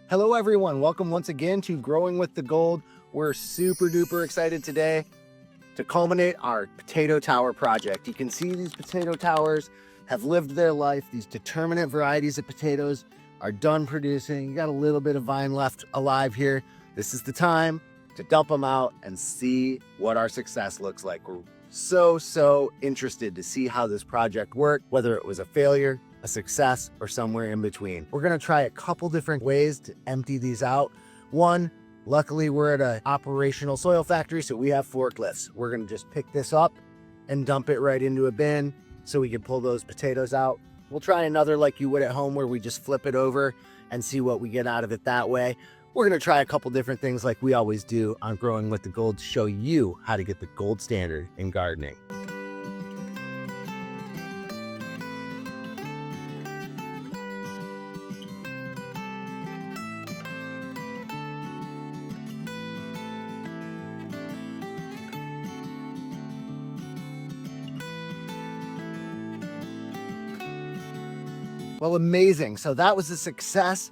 Hello everyone, welcome once again to Growing with the Gold. We're super duper excited today to culminate our potato tower project. You can see these potato towers have lived their life. These determinate varieties of potatoes are done producing. You got a little bit of vine left alive here. This is the time to dump them out and see what our success looks like. We're so interested to see how this project worked, whether it was a failure, a success, or somewhere in between. We're gonna try a couple different ways to empty these out. One, luckily we're at an operational soil factory, so we have forklifts. We're gonna just pick this up and dump it right into a bin so we can pull those potatoes out. We'll try another like you would at home where we just flip it over and see what we get out of it that way. We're gonna try a couple different things like we always do on Growing with the Gold to show you how to get the gold standard in gardening. Well, amazing. So that was a success.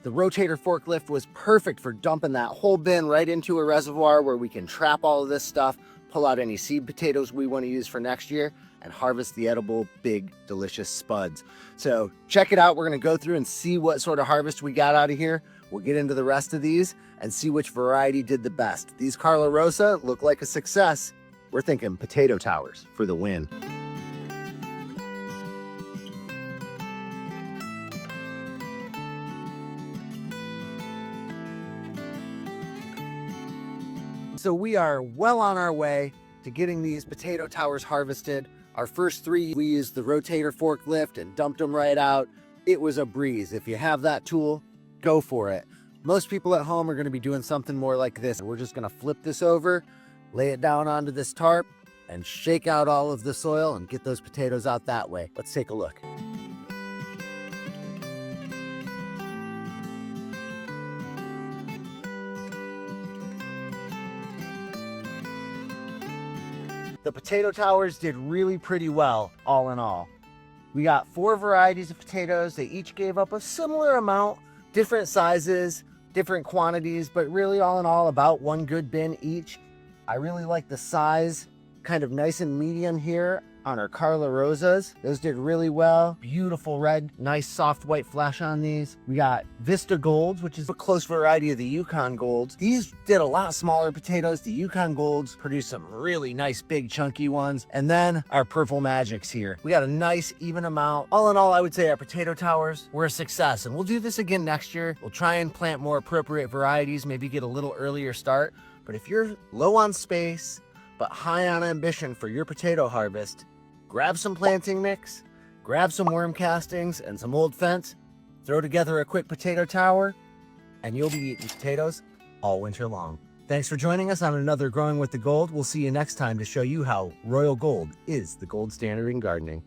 The rotator forklift was perfect for dumping that whole bin right into a reservoir where we can trap all of this stuff, pull out any seed potatoes we want to use for next year, and harvest the edible, big, delicious spuds. So check it out. We're going to go through and see what sort of harvest we got out of here. We'll get into the rest of these and see which variety did the best. These Carla Rosa look like a success. We're thinking potato towers for the win. So we are well on our way to getting these potato towers harvested. Our first three, we used the rotator forklift and dumped them right out. It was a breeze. If you have that tool, go for it. Most people at home are going to be doing something more like this. We're just going to flip this over, lay it down onto this tarp, and shake out all of the soil and get those potatoes out that way. Let's take a look. The potato towers did really pretty well, all in all. We got 4 varieties of potatoes. They each gave up a similar amount, different sizes, different quantities, but really all in all about 1 good bin each. I really like the size, kind of nice and medium here on our Carla Rosas. Those did really well. Beautiful red, nice soft white flesh on these. We got Vista Golds, which is a close variety of the Yukon Golds. These did a lot smaller potatoes. The Yukon Golds produced some really nice big chunky ones. And then our Purple Magics here. We got a nice even amount. All in all, I would say our potato towers were a success, and we'll do this again next year. We'll try and plant more appropriate varieties, maybe get a little earlier start. But if you're low on space, but high on ambition for your potato harvest, grab some planting mix, grab some worm castings and some old fence, throw together a quick potato tower, and you'll be eating potatoes all winter long. Thanks for joining us on another Growing with the Gold. We'll see you next time to show you how Royal Gold is the gold standard in gardening.